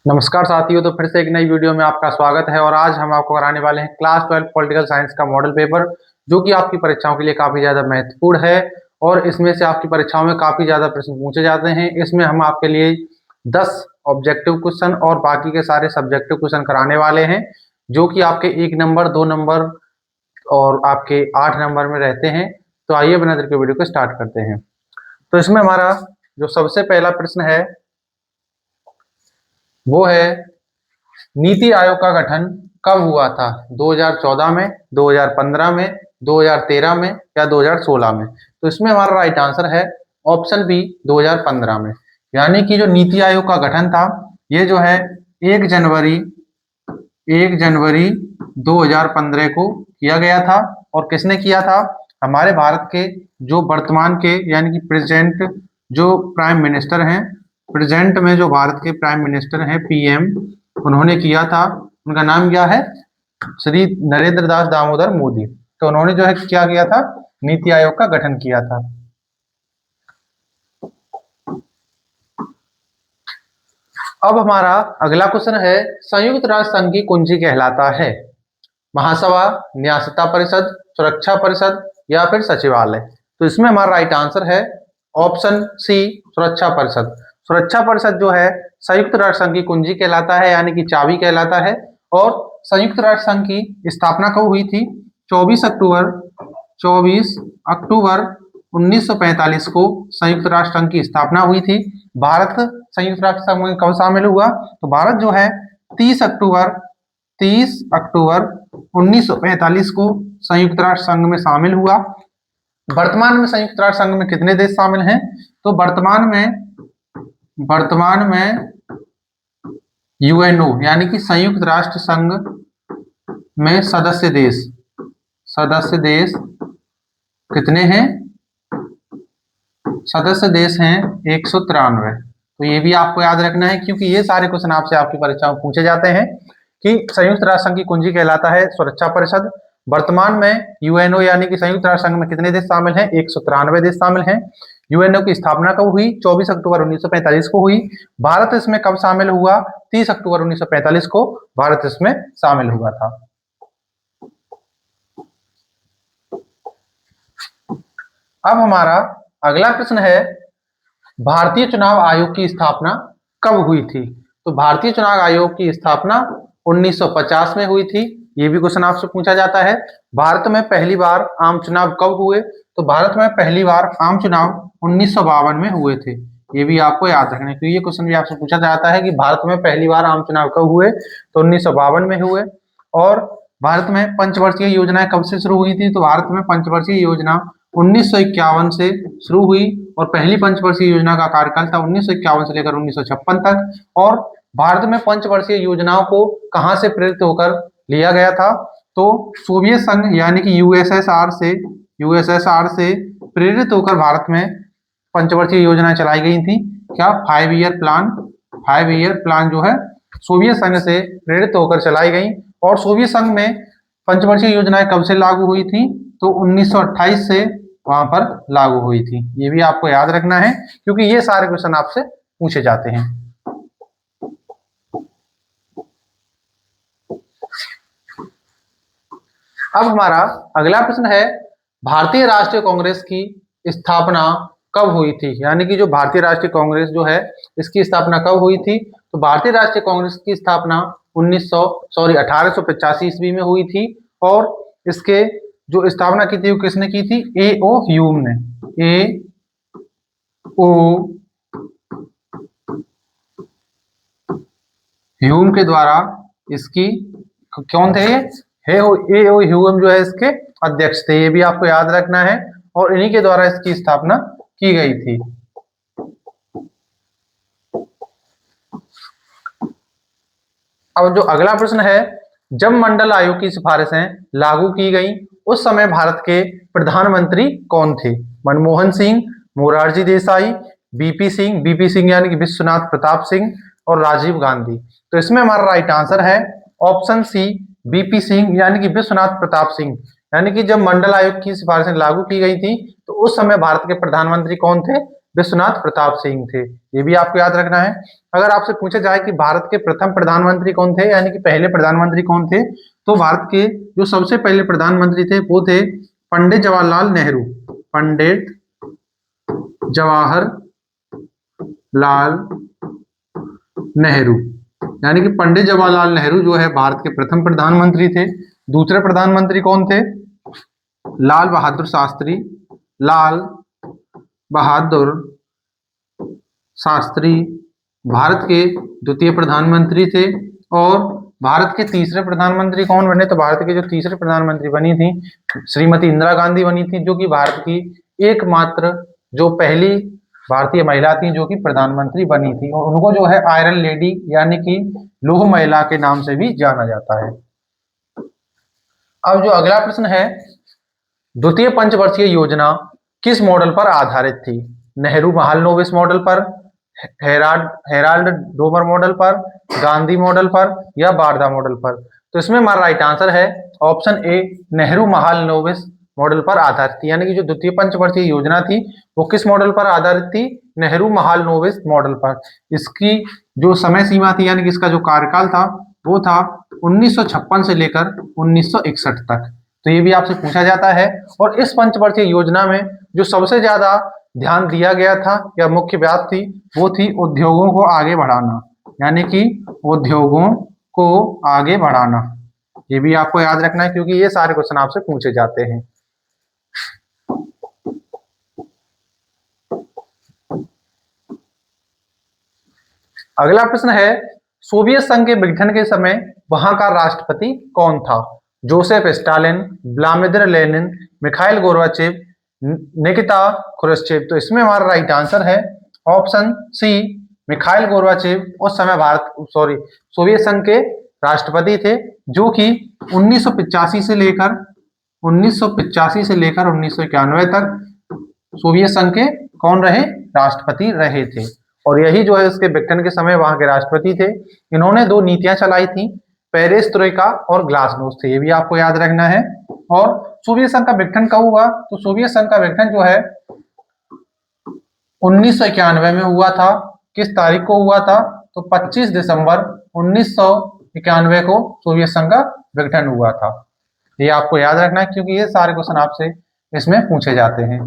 नमस्कार साथियों। तो फिर से एक नई वीडियो में आपका स्वागत है और आज हम आपको कराने वाले हैं क्लास 12 पॉलिटिकल साइंस का मॉडल पेपर, जो कि आपकी परीक्षाओं के लिए काफ़ी ज़्यादा महत्वपूर्ण है और इसमें से आपकी परीक्षाओं में काफ़ी ज़्यादा प्रश्न पूछे जाते हैं। इसमें हम आपके लिए 10 ऑब्जेक्टिव क्वेश्चन और बाकी के सारे सब्जेक्टिव क्वेश्चन कराने वाले हैं, जो कि आपके 1 नंबर, 2 नंबर और आपके 8 नंबर में रहते हैं। तो आइए बिना देर के वीडियो को स्टार्ट करते हैं। तो इसमें हमारा जो सबसे पहला प्रश्न है वो है, नीति आयोग का गठन कब हुआ था? 2014 में, 2015 में, 2013 में या 2016 में? तो इसमें हमारा राइट आंसर है ऑप्शन बी, 2015 में। यानी कि जो नीति आयोग का गठन था ये जो है 1 जनवरी 2015 को किया गया था। और किसने किया था? हमारे भारत के जो वर्तमान के यानी कि प्रेजेंट जो प्राइम मिनिस्टर हैं, प्रेजेंट में जो भारत के प्राइम मिनिस्टर हैं, पीएम, उन्होंने किया था। उनका नाम क्या है? श्री नरेंद्र दास दामोदर मोदी। तो उन्होंने जो है क्या किया था? नीति आयोग का गठन किया था। अब हमारा अगला क्वेश्चन है, संयुक्त राष्ट्र संघ की कुंजी कहलाता है? महासभा, न्यासता परिषद, सुरक्षा परिषद या फिर सचिवालय? तो इसमें हमारा राइट आंसर है ऑप्शन सी, सुरक्षा परिषद। सुरक्षा परिषद जो है संयुक्त राष्ट्र संघ की कुंजी कहलाता है, यानी कि चाबी कहलाता है। और संयुक्त राष्ट्र संघ की स्थापना कब हुई थी? 24 अक्टूबर 1945 को संयुक्त राष्ट्र संघ की स्थापना हुई थी। भारत संयुक्त राष्ट्र संघ में कब शामिल हुआ? तो भारत जो है 30 अक्टूबर 1945 को संयुक्त राष्ट्र संघ में शामिल हुआ। वर्तमान में संयुक्त राष्ट्र संघ में कितने देश शामिल हैं? तो वर्तमान में यूएनओ यानी कि संयुक्त राष्ट्र संघ में सदस्य देश कितने हैं? सदस्य देश हैं 193। तो ये भी आपको याद रखना है, क्योंकि ये सारे क्वेश्चन आपसे आपकी परीक्षा में पूछे जाते हैं कि संयुक्त राष्ट्र संघ की कुंजी कहलाता है सुरक्षा परिषद। वर्तमान में यूएनओ यानी कि संयुक्त राष्ट्र संघ में कितने देश शामिल हैं? 193 देश शामिल हैं। यूएनओ की स्थापना कब हुई? 24 अक्टूबर 1945 को हुई। भारत इसमें कब शामिल हुआ? 30 अक्टूबर 1945 को भारत इसमें शामिल हुआ था। अब हमारा अगला प्रश्न है, भारतीय चुनाव आयोग की स्थापना कब हुई थी? तो भारतीय चुनाव आयोग की स्थापना 1950 में हुई थी। ये भी क्वेश्चन आपसे पूछा जाता है। भारत में पहली बार आम चुनाव कब हुए? तो भारत में पहली बार आम चुनाव 1952 में हुए थे। ये भी आपको याद रखना है, क्योंकि ये क्वेश्चन भी आपसे पूछा जाता है कि भारत में पहली बार आम चुनाव कब हुए? तो 1952 में हुए। और भारत में पंचवर्षीय योजनाएं कब से शुरू हुई थी? तो भारत में पंचवर्षीय योजना 1951 से शुरू हुई और पहली पंचवर्षीय योजना का कार्यकाल था 1951 से लेकर 1956 तक। और भारत में पंचवर्षीय योजनाओं को कहां से प्रेरित होकर लिया गया था? तो सोवियत संघ यानी कि यूएसएसआर से प्रेरित होकर भारत में पंचवर्षीय योजनाएं चलाई गई थी। क्या? 5 ईयर प्लान जो है सोवियत संघ से प्रेरित होकर चलाई गई। और सोवियत संघ में पंचवर्षीय योजनाएं कब से लागू हुई थी? तो 1928 से वहां पर लागू हुई थी। ये भी आपको याद रखना है, क्योंकि ये सारे क्वेश्चन आपसे पूछे जाते हैं। अब हमारा अगला प्रश्न है, भारतीय राष्ट्रीय कांग्रेस की स्थापना कब हुई थी? यानी कि जो भारतीय राष्ट्रीय कांग्रेस जो है इसकी स्थापना कब हुई थी? तो भारतीय राष्ट्रीय कांग्रेस की स्थापना 1885 ईस्वी में हुई थी। और इसके जो स्थापना की थी वो किसने की थी? ए.ओ. ह्यूम ने। ए.ओ. ह्यूम के द्वारा इसकी, कौन थे ये? ए.ओ. ह्यूम जो है इसके अध्यक्ष थे। ये भी आपको याद रखना है और इन्हीं के द्वारा इसकी स्थापना की गई थी। अब जो अगला प्रश्न है, जब मंडल आयोग की सिफारिशें लागू की गई उस समय भारत के प्रधानमंत्री कौन थे? मनमोहन सिंह, मोरारजी देसाई, बीपी सिंह यानी कि विश्वनाथ प्रताप सिंह और राजीव गांधी। तो इसमें हमारा राइट आंसर है ऑप्शन सी, बीपी सिंह यानी कि विश्वनाथ प्रताप सिंह। यानी कि जब मंडल आयोग की सिफारिशें लागू की गई थी तो उस समय भारत के प्रधानमंत्री कौन थे? विश्वनाथ प्रताप सिंह थे। ये भी आपको याद रखना है। अगर आपसे पूछा जाए कि भारत के प्रथम प्रधानमंत्री कौन थे, यानी कि पहले प्रधानमंत्री कौन थे, तो भारत के जो सबसे पहले प्रधानमंत्री थे वो थे पंडित जवाहरलाल नेहरू। पंडित जवाहरलाल नेहरू, यानी कि पंडित जवाहरलाल नेहरू जो है भारत के प्रथम प्रधानमंत्री थे। दूसरे प्रधानमंत्री कौन थे? लाल बहादुर शास्त्री। लाल बहादुर शास्त्री भारत के द्वितीय प्रधानमंत्री थे। और भारत के तीसरे प्रधानमंत्री कौन बने? तो भारत के जो तीसरे प्रधानमंत्री बनी थी श्रीमती इंदिरा गांधी बनी थी, जो कि भारत की एकमात्र जो पहली भारतीय महिला थी जो कि प्रधानमंत्री बनी थी, और उनको जो है आयरन लेडी यानी कि लौह महिला के नाम से भी जाना जाता है। अब जो अगला प्रश्न है, द्वितीय पंचवर्षीय योजना किस मॉडल पर आधारित थी? नेहरू महालनोबिस मॉडल पर, हेराल्ड डोमर मॉडल पर, गांधी मॉडल पर या वार्धा मॉडल पर? तो इसमें हमारा राइट आंसर है option A, Nehru Mahalanobis model पर आधारित थी। यानी कि जो द्वितीय पंचवर्षीय योजना थी वो किस मॉडल पर आधारित थी? नेहरू महालनोबिस मॉडल पर। इसकी जो समय सीमा थी यानी कि इसका जो कार्यकाल था वो था 1956 से लेकर 1961 तक। तो ये भी आपसे पूछा जाता है। और इस पंचवर्षीय योजना में जो सबसे ज्यादा ध्यान दिया गया था या मुख्य बात थी वो थी उद्योगों को आगे बढ़ाना, यानी कि उद्योगों को आगे बढ़ाना। ये भी आपको याद रखना है क्योंकि ये सारे क्वेश्चन आपसे पूछे जाते हैं। अगला प्रश्न है, सोवियत संघ के विघटन के समय वहां का राष्ट्रपति कौन था? Joseph Stalin, Vladimir Lenin, Mikhail Gorbachev, Nikita Khrushchev. तो इसमें हमारा राइट आंसर है ऑप्शन सी, मिखाइल गोर्बाचेव। उस समय सोवियत संघ के राष्ट्रपति थे जो कि 1985 से लेकर 1991 तक सोवियत संघ के कौन रहे? राष्ट्रपति रहे थे। और यही जो है उसके विघटन के समय वहां के राष्ट्रपति थे। इन्होंने दो नीतियां चलाई थी, पेरेस्ट्रोइका और ग्लासनोस्ट थे। ये भी आपको याद रखना है। और सोवियत संघ का विघटन कब हुआ? तो सोवियत संघ का विघटन जो है 1991 में हुआ था। किस तारीख को हुआ था? तो 25 दिसंबर 1991 को सोवियत संघ का विघटन हुआ था। ये आपको याद रखना है क्योंकि ये सारे क्वेश्चन आपसे इसमें पूछे जाते हैं।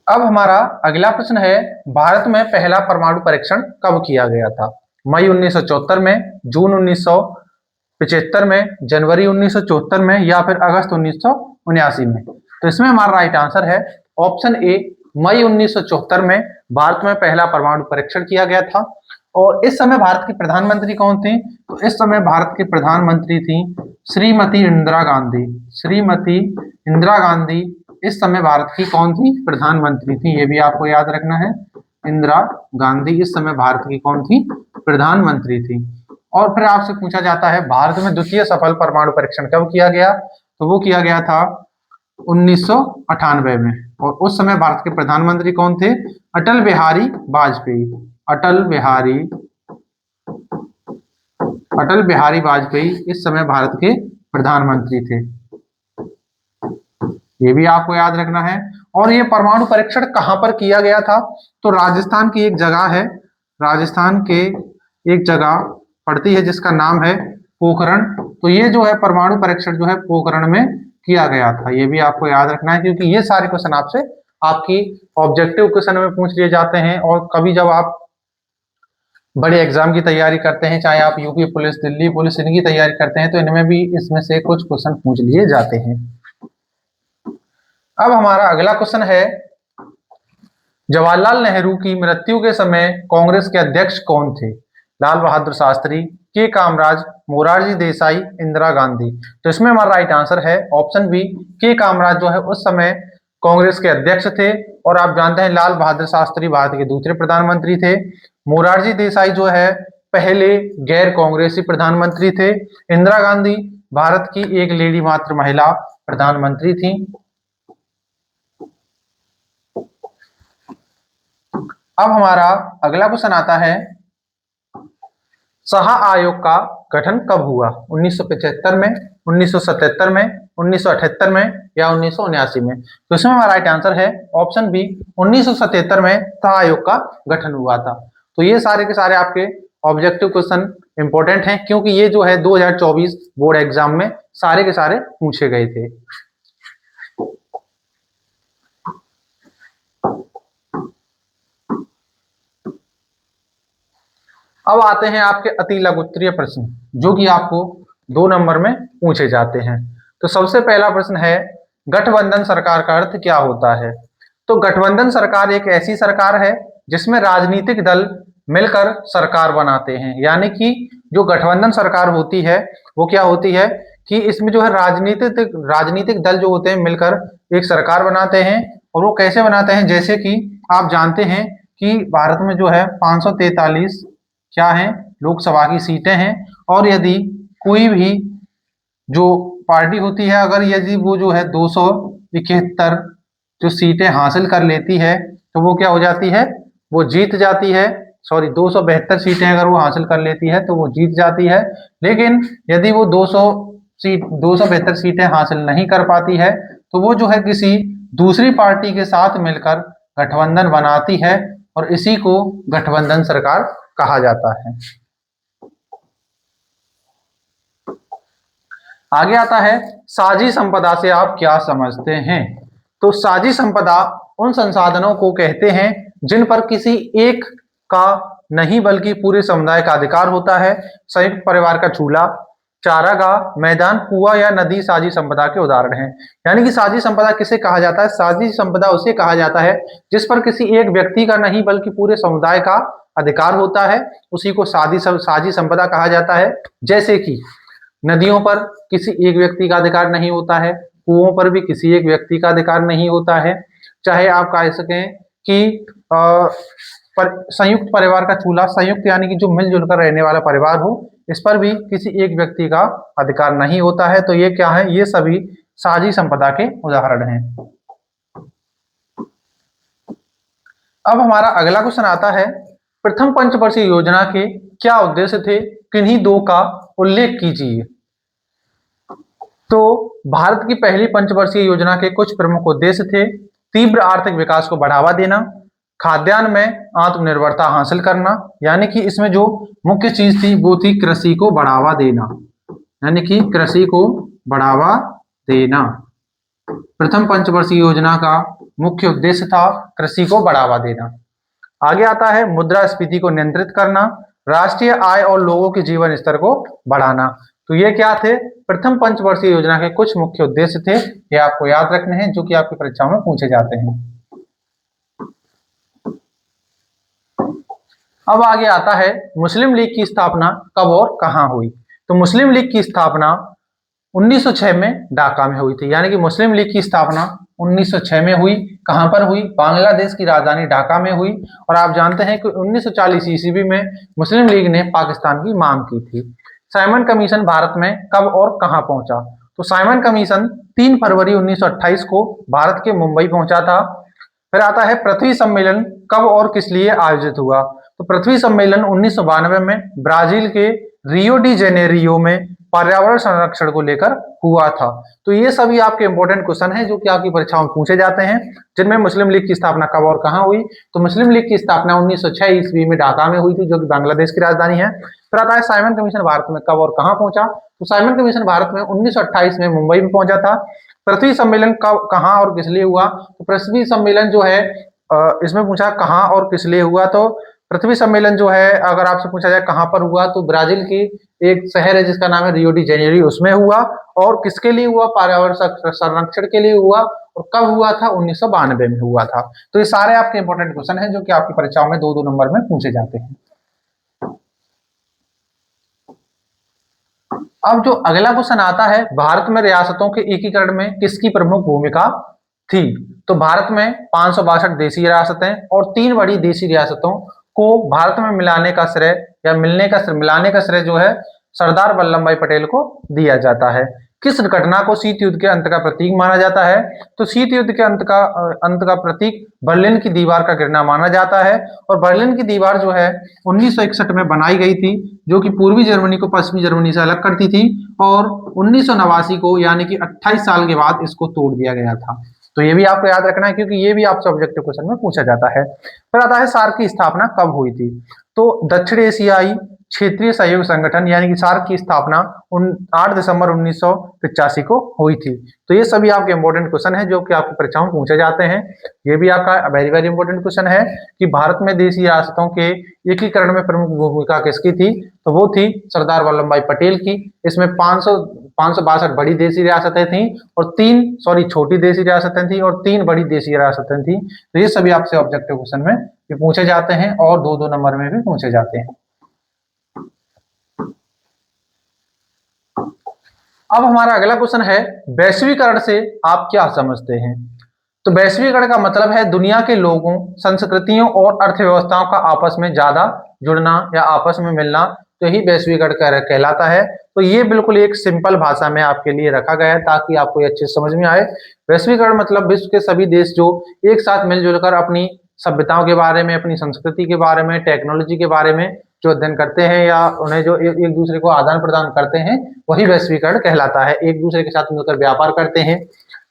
अब हमारा अगला प्रश्न है, भारत में पहला परमाणु परीक्षण कब किया गया था? मई 1974 में, जून 1975 में, जनवरी 1974 में या फिर अगस्त 1979 में? तो इसमें हमारा राइट आंसर है ऑप्शन ए, मई 1974 में भारत में पहला परमाणु परीक्षण किया गया था। और इस समय भारत की प्रधानमंत्री कौन थी? तो इस समय भारत की प्रधानमंत्री थी श्रीमती इंदिरा गांधी। श्रीमती इंदिरा गांधी इस समय भारत की कौन थी? प्रधानमंत्री थी। ये भी आपको याद रखना है। इंदिरा गांधी इस समय भारत की कौन थी? प्रधानमंत्री थी। और फिर आपसे पूछा जाता है भारत में द्वितीय सफल परमाणु परीक्षण कब किया गया? तो वो किया गया था 1998 में। और उस समय भारत के प्रधानमंत्री कौन थे? अटल बिहारी वाजपेयी। अटल बिहारी वाजपेयी इस समय भारत के प्रधानमंत्री थे। ये भी आपको याद रखना है। और ये परमाणु परीक्षण कहां पर किया गया था? तो राजस्थान की एक जगह है, राजस्थान के एक जगह पड़ती है जिसका नाम है पोखरण। तो ये जो है परमाणु परीक्षण जो है पोखरण में किया गया था। ये भी आपको याद रखना है क्योंकि ये सारे क्वेश्चन आपसे आपकी ऑब्जेक्टिव क्वेश्चन में पूछ लिए जाते हैं। और कभी जब आप बड़े एग्जाम की तैयारी करते हैं, चाहे आप यूपी पुलिस, दिल्ली पुलिस, इनकी तैयारी करते हैं, तो इनमें भी इसमें से कुछ क्वेश्चन पूछ लिए जाते हैं। अब हमारा अगला क्वेश्चन है, जवाहरलाल नेहरू की मृत्यु के समय कांग्रेस के अध्यक्ष कौन थे? लाल बहादुर शास्त्री, के कामराज, मोरारजी देसाई, इंदिरा गांधी। तो इसमें हमारा राइट आंसर है ऑप्शन बी, के कामराज जो है उस समय कांग्रेस के अध्यक्ष थे। और आप जानते हैं लाल बहादुर शास्त्री भारत के दूसरे प्रधानमंत्री थे। मोरारजी देसाई जो है पहले गैर कांग्रेसी प्रधानमंत्री थे। इंदिरा गांधी भारत की एक लेडी मात्र महिला प्रधानमंत्री थी। अब हमारा अगला क्वेश्चन आता है, साहा आयोग का गठन कब हुआ? 1975 में, 1977 में, 1978 में या 1979 में? तो इसमें हमारा राइट आंसर है ऑप्शन बी, 1977 में तह आयोग का गठन हुआ था। तो ये सारे के सारे आपके ऑब्जेक्टिव क्वेश्चन इंपॉर्टेंट हैं, क्योंकि ये जो है 2024 बोर्ड एग्जाम में सारे के सारे पूछे गए थे। अब आते हैं आपके अति लघु उत्तरीय प्रश्न, जो कि आपको 2 नंबर में पूछे जाते हैं। तो सबसे पहला प्रश्न है, गठबंधन सरकार का अर्थ क्या होता है? तो गठबंधन सरकार एक ऐसी सरकार है जिसमें राजनीतिक दल मिलकर सरकार बनाते हैं। यानी कि जो गठबंधन सरकार होती है वो क्या होती है कि इसमें जो है राजनीतिक दल जो होते हैं मिलकर एक सरकार बनाते हैं। और वो कैसे बनाते हैं? जैसे कि आप जानते हैं कि भारत में जो है 543 क्या है लोकसभा की सीटें हैं, और यदि कोई भी जो पार्टी होती है अगर यदि वो जो है 271 जो सीटें हासिल कर लेती है तो वो क्या हो जाती है, वो जीत जाती है। सॉरी, 272 सीटें अगर वो हासिल कर लेती है तो वो जीत जाती है। लेकिन यदि वो 272 सीटें हासिल नहीं कर पाती है तो वो जो है किसी दूसरी पार्टी के साथ मिलकर गठबंधन बनाती है, और इसी को गठबंधन सरकार कहा जाता है। आगे आता है, साझी संपदा से आप क्या समझते हैं? तो साझी संपदा उन संसाधनों को कहते हैं जिन पर किसी एक का नहीं बल्कि पूरे समुदाय का अधिकार होता है। संयुक्त परिवार का चूल्हा, चारागाह, मैदान, कुआं या नदी साझी संपदा के उदाहरण हैं। यानी कि साझी संपदा किसे कहा जाता है? साझी संपदा उसे कहा जाता है जिस पर किसी एक व्यक्ति का नहीं बल्कि पूरे समुदाय का अधिकार होता है, उसी को साझी संपदा कहा जाता है। जैसे कि नदियों पर किसी एक व्यक्ति का अधिकार नहीं होता है, कुओं पर भी किसी एक व्यक्ति का अधिकार नहीं होता है, चाहे आप कह सकें कि संयुक्त परिवार का चूल्हा, संयुक्त यानी कि जो मिलजुल कर रहने वाला परिवार हो, इस पर भी किसी एक व्यक्ति का अधिकार नहीं होता है। तो ये क्या है? ये सभी साझी संपदा के उदाहरण हैं। अब हमारा अगला क्वेश्चन आता है, प्रथम पंचवर्षीय योजना के क्या उद्देश्य थे? किन्हीं 2 का उल्लेख कीजिए। तो भारत की पहली पंचवर्षीय योजना के कुछ प्रमुख उद्देश्य थे, तीव्र आर्थिक विकास को बढ़ावा देना, खाद्यान्न में आत्मनिर्भरता हासिल करना, यानी कि इसमें जो मुख्य चीज थी वो थी कृषि को बढ़ावा देना, यानी कि कृषि को बढ़ावा देना। प्रथम पंचवर्षीय योजना का मुख्य उद्देश्य था कृषि को बढ़ावा देना। आगे आता है, मुद्रास्फीति को नियंत्रित करना, राष्ट्रीय आय और लोगों के जीवन स्तर को बढ़ाना। तो ये क्या थे? प्रथम पंचवर्षीय योजना के कुछ मुख्य उद्देश्य थे, ये आपको याद रखने हैं, जो कि आपकी परीक्षाओं में पूछे जाते हैं। अब आगे आता है, मुस्लिम लीग की स्थापना कब और कहां हुई? तो मुस्लिम लीग की स्थापना 1906 में ढाका में हुई थी। यानी कि मुस्लिम लीग की स्थापना 1906 में हुई। कहां पर हुई? बांग्लादेश की राजधानी ढाका में हुई। और आप जानते हैं कि 1940 ईस्वी में मुस्लिम लीग ने पाकिस्तान की मांग की थी। साइमन कमीशन भारत में कब और कहां पहुंचा? तो साइमन कमीशन 3 फरवरी 1928 को भारत के मुंबई पहुंचा था। फिर आता है, पृथ्वी सम्मेलन कब और किस लिए आयोजित हुआ? तो पृथ्वी सम्मेलन 1992 में ब्राजील के रियो डी जेनेरियो में पर्यावरण संरक्षण को लेकर हुआ था। तो ये सभी आपके इंपॉर्टेंट क्वेश्चन हैं जो कि आपकी परीक्षाओं में पूछे जाते हैं, जिनमें मुस्लिम लीग की स्थापना कब और कहां हुई। तो मुस्लिम लीग की स्थापना 1906 ईस्वी में ढाका में हुई थी, जो कि बांग्लादेश की राजधानी है। फिर आता है, साइमन कमीशन भारत में कब और कहां पहुंचा? तो साइमन कमीशन भारत में 1928 में मुंबई में पहुंचा था। पृथ्वी सम्मेलन कब, कहां और किस लिए हुआ? तो पृथ्वी सम्मेलन जो है इसमें पूछा कहां और किस लिए हुआ। तो पृथ्वी सम्मेलन जो है अगर आपसे पूछा जाए कहां पर हुआ, तो ब्राजील की एक शहर है जिसका नाम है रियो डी जेनेरियो, उसमें हुआ। और किसके लिए हुआ? पर्यावरण संरक्षण के लिए हुआ। और कब हुआ था? 1992 में हुआ था। तो ये सारे आपके इंपॉर्टेंट क्वेश्चन हैं जो कि आपकी परीक्षाओं में 2-2 नंबर में पूछे जाते हैं। अब जो अगला क्वेश्चन आता है, भारत में रियासतों के एकीकरण में किसकी प्रमुख भूमिका थी? तो भारत में 562 देशी रियासतें और 3 बड़ी देशी रियासतों को भारत में मिलाने का श्रेय या मिलाने का श्रेय जो है सरदार वल्लभ भाई पटेल को दिया जाता है। किस घटना को शीत युद्ध के अंत का प्रतीक माना जाता है? तो शीत युद्ध के अंत का प्रतीक बर्लिन की दीवार का गिरना माना जाता है। और बर्लिन की दीवार जो है 1961 में बनाई गई थी, जो कि पूर्वी जर्मनी को पश्चिमी जर्मनी से अलग करती थी, और 1989 को यानी कि 28 साल के बाद इसको तोड़ दिया गया था। तो ये भी आपको याद रखना है, क्योंकि ये भी आपसे ऑब्जेक्टिव क्वेश्चन में पूछा जाता है। फिर आता है सार्क की स्थापना कब हुई थी? तो दक्षिण एशियाई क्षेत्रीय सहयोग संगठन यानी कि सार्क की स्थापना 8 दिसंबर 1985 को हुई थी। तो ये सभी आपके इंपॉर्टेंट क्वेश्चन है जो कि आपकी परीक्षाओं में पूछे जाते हैं। ये भी आपका वेरी वेरी इंपॉर्टेंट क्वेश्चन है कि भारत में देशी रियासतों के एकीकरण में प्रमुख भूमिका किसकी थी? तो वो थी सरदार वल्लभ भाई पटेल की। इसमें 562 बड़ी देशी रियासतें थी और 3 छोटी देशी रियासतें थी और 3 बड़ी देशी रियासतें थी। तो ये सभी आपसे ऑब्जेक्टिव क्वेश्चन में भी पूछे जाते हैं और 2-2 नंबर में भी पूछे जाते हैं। अब हमारा अगला क्वेश्चन है, वैश्वीकरण से आप क्या समझते हैं? तो वैश्वीकरण का मतलब है दुनिया के लोगों, संस्कृतियों और अर्थव्यवस्थाओं का आपस में ज्यादा जुड़ना या आपस में मिलना, तो यही वैश्वीकरण कहलाता है। तो ये बिल्कुल एक सिंपल भाषा में आपके लिए रखा गया है ताकि आपको ये अच्छे से समझ में आए। वैश्वीकरण मतलब विश्व के सभी देश जो एक साथ मिलजुल कर अपनी सभ्यताओं के बारे में, अपनी संस्कृति के बारे में, टेक्नोलॉजी के बारे में जो अध्ययन करते हैं या उन्हें जो एक दूसरे को आदान प्रदान करते हैं, वही वैश्वीकरण कहलाता है। एक दूसरे के साथ मिलकर व्यापार करते हैं।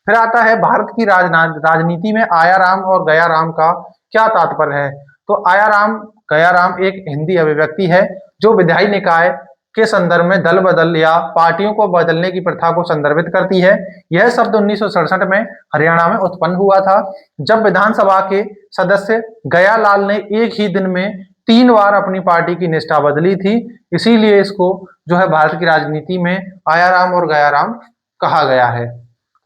फिर आता है भारत की राजनीति में आयाराम और गयाराम का क्या तात्पर्य है? तो आयाराम गयाराम एक हिंदी अभिव्यक्ति है जो विधायी निकाय के संदर्भ में दल बदल या पार्टियों को बदलने की प्रथा को संदर्भित करती है। यह शब्द 1967 में हरियाणा में उत्पन्न हुआ था, जब विधानसभा के सदस्य गयालाल ने एक ही दिन में 3 बार अपनी पार्टी की निष्ठा बदली थी। इसीलिए इसको जो है भारत की राजनीति में आयाराम और गयाराम कहा गया है।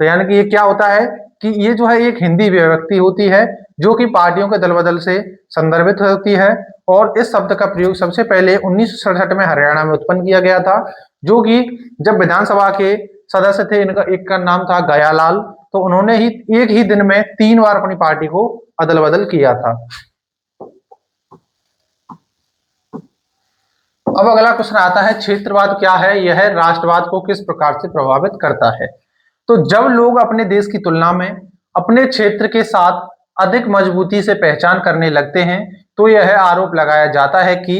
तो यानी कि ये क्या होता है कि ये जो है एक हिंदी अभिव्यक्ति होती है जो कि पार्टियों के दल बदल से संदर्भित होती है। और इस शब्द का प्रयोग सबसे पहले 1967 में हरियाणा में उत्पन्न किया गया था, जो कि जब विधानसभा के सदस्य थे, इनका एक का नाम था गयालाल, तो उन्होंने ही एक ही दिन में 3 बार अपनी पार्टी को अदल बदल किया था। अब अगला क्वेश्चन आता है, क्षेत्रवाद क्या है? यह राष्ट्रवाद को किस प्रकार से प्रभावित करता है? तो जब लोग अपने देश की तुलना में अपने क्षेत्र के साथ अधिक मजबूती से पहचान करने लगते हैं, तो यह आरोप लगाया जाता है कि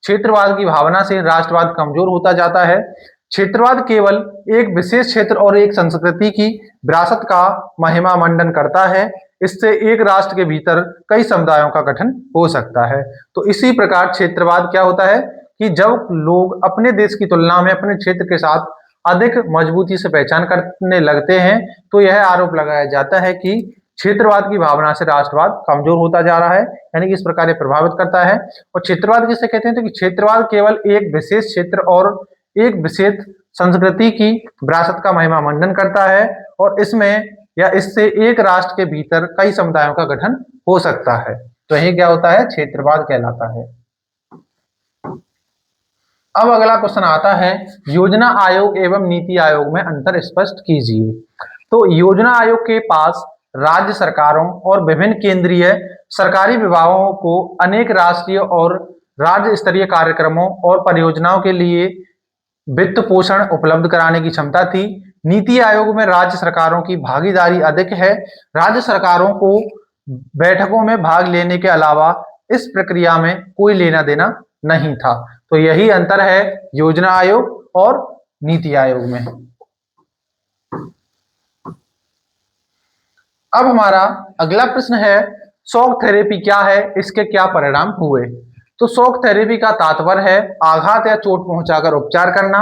क्षेत्रवाद की भावना से राष्ट्रवाद कमजोर होता जाता है। क्षेत्रवाद केवल एक विशेष क्षेत्र और एक संस्कृति की विरासत का महिमा मंडन करता है। इससे एक राष्ट्र के भीतर कई समुदायों का गठन हो सकता है। तो इसी प्रकार क्षेत्रवाद क्या होता है कि जब लोग अपने देश की तुलना में अपने क्षेत्र के साथ अधिक मजबूती से पहचान करने लगते हैं, तो यह आरोप लगाया जाता है कि क्षेत्रवाद की भावना से राष्ट्रवाद कमजोर होता जा रहा है, यानी कि इस प्रकार ये प्रभावित करता है। और क्षेत्रवाद किसे कहते हैं? तो कि क्षेत्रवाद केवल एक विशेष क्षेत्र और एक विशेष संस्कृति की विरासत का महिमा मंडन करता है और इसमें या इससे एक राष्ट्र के भीतर कई समुदायों का गठन हो सकता है। तो यही क्या होता है? क्षेत्रवाद कहलाता है। अब अगला क्वेश्चन आता है, योजना आयोग एवं नीति आयोग में अंतर स्पष्ट कीजिए। तो योजना आयोग के पास राज्य सरकारों और विभिन्न केंद्रीय सरकारी विभागों को अनेक राष्ट्रीय और राज्य स्तरीय कार्यक्रमों और परियोजनाओं के लिए वित्त पोषण उपलब्ध कराने की क्षमता थी। नीति आयोग में राज्य सरकारों की भागीदारी अधिक है। राज्य सरकारों को बैठकों में भाग लेने के अलावा इस प्रक्रिया में कोई लेना देना नहीं था। तो यही अंतर है योजना आयोग और नीति आयोग में। अब हमारा अगला प्रश्न है, शॉक थेरेपी क्या है? इसके क्या परिणाम हुए? तो शॉक थेरेपी का तात्पर्य है आघात या चोट पहुंचाकर उपचार करना।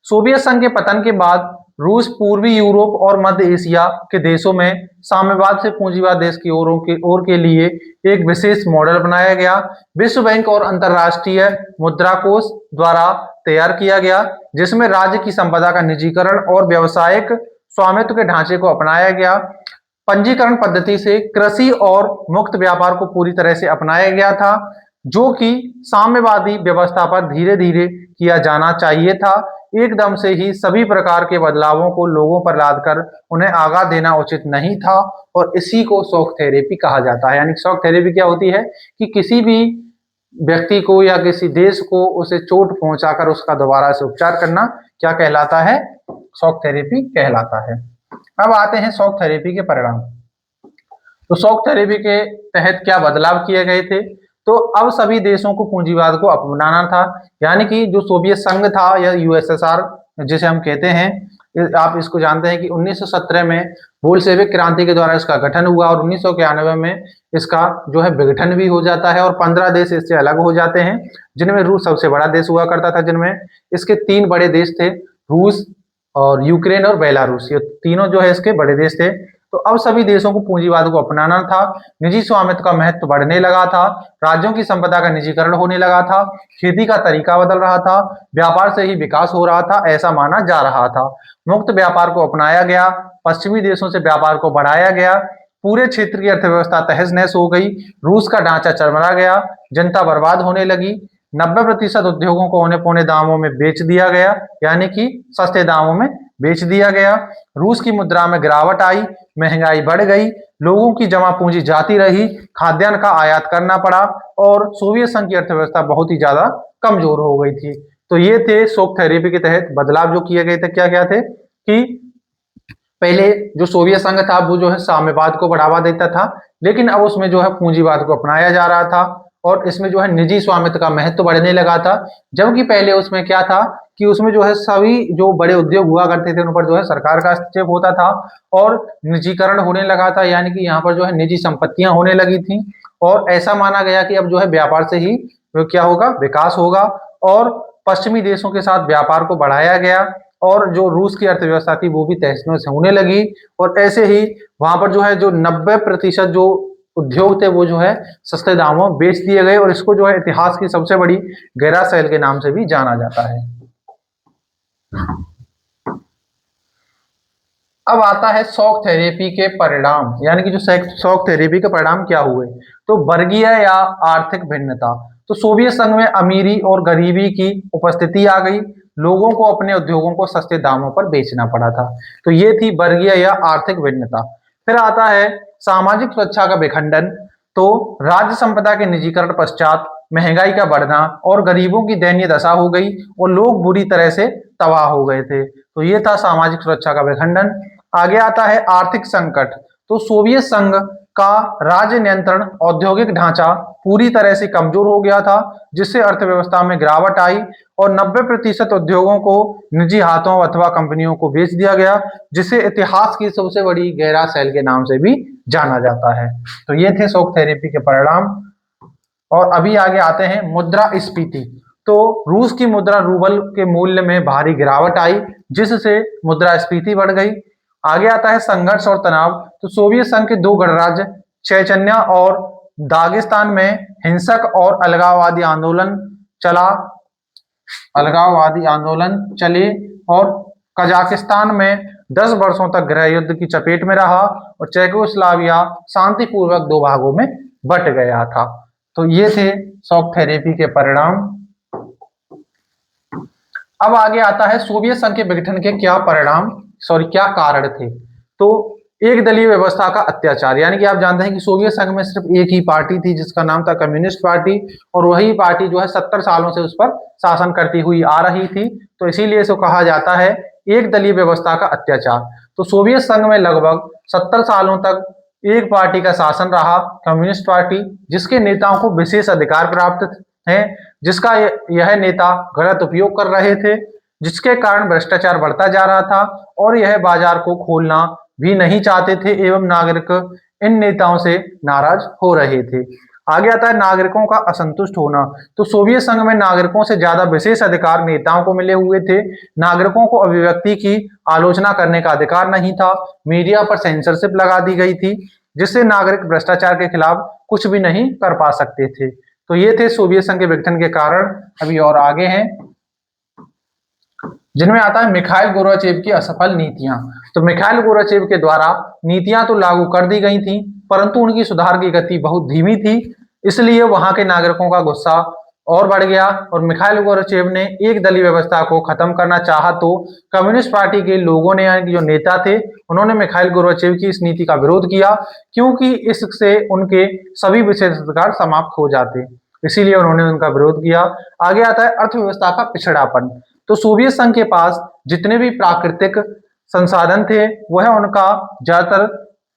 सोवियत संघ के पतन के बाद रूस पूर्वी यूरोप और मध्य एशिया के देशों में साम्यवाद से पूंजीवाद देश की ओर के लिए एक विशेष मॉडल बनाया गया। विश्व बैंक और अंतर्राष्ट्रीय मुद्रा कोष द्वारा तैयार किया गया, जिसमें राज्य की संपदा का निजीकरण और व्यावसायिक स्वामित्व के ढांचे को अपनाया गया। पंजीकरण पद्धति से कृषि और मुक्त व्यापार को पूरी तरह से अपनाया गया था, जो कि साम्यवादी व्यवस्था पर धीरे धीरे किया जाना चाहिए था। एकदम से ही सभी प्रकार के बदलावों को लोगों पर लादकर उन्हें आगा देना उचित नहीं था और इसी को शॉक थेरेपी कहा जाता है। यानी शॉक थेरेपी क्या होती है कि किसी भी व्यक्ति को या किसी देश को उसे चोट पहुंचाकर उसका दोबारा से उपचार करना क्या कहलाता है? शॉक थेरेपी कहलाता है। अब आते हैं शॉक थेरेपी के परिणाम। तो शॉक थेरेपी के तहत क्या बदलाव किए गए थे? तो अब सभी देशों को पूंजीवाद को अपनाना था, यानी कि जो सोवियत संघ था या यूएसएसआर जिसे हम कहते हैं, आप इसको जानते हैं कि 1917 में बोल्शेविक क्रांति के द्वारा इसका गठन हुआ और 1991 में इसका जो है विघटन भी हो जाता है और 15 देश इससे अलग हो जाते हैं, जिनमें रूस सबसे बड़ा देश हुआ करता था, जिनमें इसके 3 बड़े देश थे, रूस और यूक्रेन और बेलारूस। ये तीनों जो है इसके बड़े देश थे। तो अब सभी देशों को पूंजीवाद को अपनाना था, निजी स्वामित्व का महत्व बढ़ने लगा था, राज्यों की संपदा का निजीकरण होने लगा था, खेती का तरीका बदल रहा था, व्यापार से ही विकास हो रहा था, ऐसा माना जा रहा था। मुक्त व्यापार को अपनाया गया, पश्चिमी देशों से व्यापार को बढ़ाया गया, पूरे क्षेत्र की अर्थव्यवस्था तहस नहस हो गई, रूस का ढांचा चरमरा गया, जनता बर्बाद होने लगी, 90% उद्योगों को औने पौने दामों में बेच दिया गया, यानी कि सस्ते दामों में बेच दिया गया, रूस की मुद्रा में गिरावट आई, महंगाई बढ़ गई, लोगों की जमा पूंजी जाती रही, खाद्यान्न का आयात करना पड़ा और सोवियत संघ की अर्थव्यवस्था बहुत ही ज्यादा कमजोर हो गई थी। तो ये थे शॉक थेरेपी के तहत बदलाव जो किए गए थे। क्या क्या थे कि पहले जो सोवियत संघ था वो जो है साम्यवाद को बढ़ावा देता था, लेकिन अब उसमें जो है पूंजीवाद को अपनाया जा रहा था और इसमें जो है निजी स्वामित्व का महत्व बढ़ने लगा था। जबकि पहले उसमें क्या था कि उसमें जो है सभी जो बड़े उद्योग हुआ करते थे उन पर जो है सरकार का हस्तक्षेप होता था और निजीकरण होने लगा था, यानी कि यहाँ पर जो है निजी संपत्तियां होने लगी थी और ऐसा माना गया कि अब जो है व्यापार से ही क्या होगा, विकास होगा। और पश्चिमी देशों के साथ व्यापार को बढ़ाया गया और जो रूस की अर्थव्यवस्था थी वो भी तहस नहस होने लगी और ऐसे ही वहां पर जो है जो 90% जो उद्योग थे वो जो है सस्ते दामों में बेच दिए गए और इसको जो है इतिहास की सबसे बड़ी गैरा सेल के नाम से भी जाना जाता है। अब आता है शॉक थेरेपी के परिणाम, यानी कि जो शॉक थेरेपी के परिणाम क्या हुए। तो वर्गीय या आर्थिक भिन्नता। तो सोवियत संघ में अमीरी और गरीबी की उपस्थिति आ गई, लोगों को अपने उद्योगों को सस्ते दामों पर बेचना पड़ा था। तो ये थी वर्गीय या आर्थिक भिन्नता। फिर आता है सामाजिक सुरक्षा का विखंडन। तो राज्य संपदा के निजीकरण पश्चात महंगाई का बढ़ना और गरीबों की दयनीय दशा हो गई और लोग बुरी तरह से तबाह हो गए थे। तो ये था सामाजिक सुरक्षा का विखंडन। आगे आता है आर्थिक संकट। तो सोवियत संघ का राज्य नियंत्रण औद्योगिक ढांचा पूरी तरह से कमजोर हो गया था, जिससे अर्थव्यवस्था में गिरावट आई और 90% उद्योगों को निजी हाथों अथवा कंपनियों को बेच दिया गया, जिसे इतिहास की सबसे बड़ी गैरा सेल के नाम से भी जाना जाता है। तो ये थे शॉक थेरेपी के परिणाम। और अभी आगे आते हैं मुद्रास्फीति। तो रूस की मुद्रा रूबल के मूल्य में भारी गिरावट आई, जिससे मुद्रास्फीति बढ़ गई। आगे आता है संघर्ष और तनाव। तो सोवियत संघ के 2 गणराज्य चेचन्या और दागिस्तान में हिंसक और अलगाववादी आंदोलन चले और कजाकिस्तान में 10 वर्षों तक गृह युद्ध की चपेट में रहा और चेकोस्लोवाकिया शांतिपूर्वक 2 भागों में बट गया था। तो ये थे शॉक थेरेपी के परिणाम। अब आगे आता है सोवियत संघ के विघटन के क्या कारण थे। तो एक दलीय व्यवस्था का अत्याचार, यानी कि आप जानते हैं कि सोवियत संघ में सिर्फ एक ही पार्टी थी जिसका नाम था कम्युनिस्ट पार्टी और वही पार्टी जो है 70 सालों से उस पर शासन करती हुई आ रही थी। तो इसीलिए इसको कहा जाता है एक दलीय व्यवस्था का अत्याचार। तो सोवियत संघ में लगभग 70 सालों तक एक पार्टी का शासन रहा, कम्युनिस्ट पार्टी, जिसके नेताओं को विशेष अधिकार प्राप्त है, जिसका यह नेता गलत उपयोग कर रहे थे, जिसके कारण भ्रष्टाचार बढ़ता जा रहा था और यह बाजार को खोलना भी नहीं चाहते थे एवं नागरिक इन नेताओं से नाराज हो रहे थे। आगे आता है नागरिकों का असंतुष्ट होना। तो सोवियत संघ में नागरिकों से ज्यादा विशेष अधिकार नेताओं को मिले हुए थे। नागरिकों को अभिव्यक्ति की आलोचना करने का अधिकार नहीं था, मीडिया पर सेंसरशिप लगा दी गई थी, जिससे नागरिक भ्रष्टाचार के खिलाफ कुछ भी नहीं कर पा सकते थे। तो ये थे सोवियत संघ के विघटन के कारण। अभी और आगे हैं जिनमें आता है मिखाइल गोर्बाचेव की असफल नीतियां। तो मिखाइल गोर्बाचेव के द्वारा नीतियां तो लागू कर दी गई थी, परंतु उनकी सुधार की गति बहुत धीमी थी, इसलिए वहां के नागरिकों का गुस्सा और बढ़ गया और मिखाइल गोर्बाचेव ने एक दलीय व्यवस्था को खत्म करना चाहा। तो कम्युनिस्ट पार्टी के लोगों ने, जो नेता थे, उन्होंने मिखाइल गोर्बाचेव की इस नीति का विरोध किया, क्योंकि इससे उनके सभी विशेषाधिकार समाप्त हो जाते, इसीलिए उन्होंने उनका विरोध किया। आगे आता है अर्थव्यवस्था का पिछड़ापन। तो सोवियत संघ के पास जितने भी प्राकृतिक संसाधन थे वह उनका ज्यादातर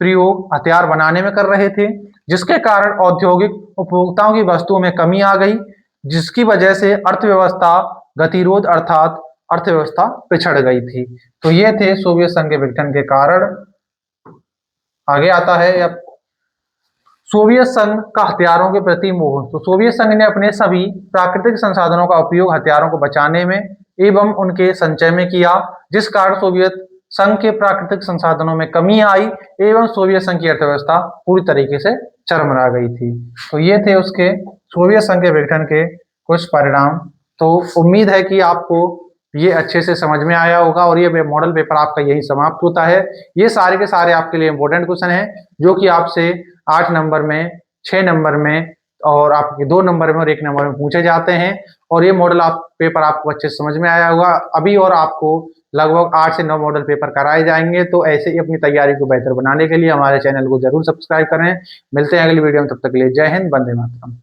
प्रयोग हथियार बनाने में कर रहे थे, जिसके कारण औद्योगिक उपभोक्ताओं की वस्तुओं में कमी आ गई, जिसकी वजह से अर्थव्यवस्था गतिरोध अर्थात अर्थव्यवस्था पिछड़ गई थी। तो ये थे सोवियत संघ के विघटन के कारण। आगे आता है अब सोवियत संघ का हथियारों के प्रति मोह। तो सोवियत संघ ने अपने सभी प्राकृतिक संसाधनों का उपयोग हथियारों को बचाने में एवं उनके संचय में किया, जिस कारण सोवियत संघ के प्राकृतिक संसाधनों में कमी आई एवं सोवियत संघ की अर्थव्यवस्था पूरी तरीके से चरमरा गई थी। तो ये थे उसके सोवियत संघ के विघटन के कुछ परिणाम। तो उम्मीद है कि आपको ये अच्छे से समझ में आया होगा और ये मॉडल पेपर आपका यही समाप्त होता है। ये सारे के सारे आपके लिए इंपॉर्टेंट क्वेश्चन हैं जो कि आपसे 8 नंबर में, 6 नंबर में और आपके 2 नंबर में और 1 नंबर में पूछे जाते हैं। और ये मॉडल पेपर आपको अच्छे से समझ में आया होगा। अभी और आपको लगभग 8 से 9 मॉडल पेपर कराए जाएंगे। तो ऐसे ही अपनी तैयारी को बेहतर बनाने के लिए हमारे चैनल को जरूर सब्सक्राइब करें। मिलते हैं अगली वीडियो में, तब तक के लिए जय हिंद, वंदे मातरम।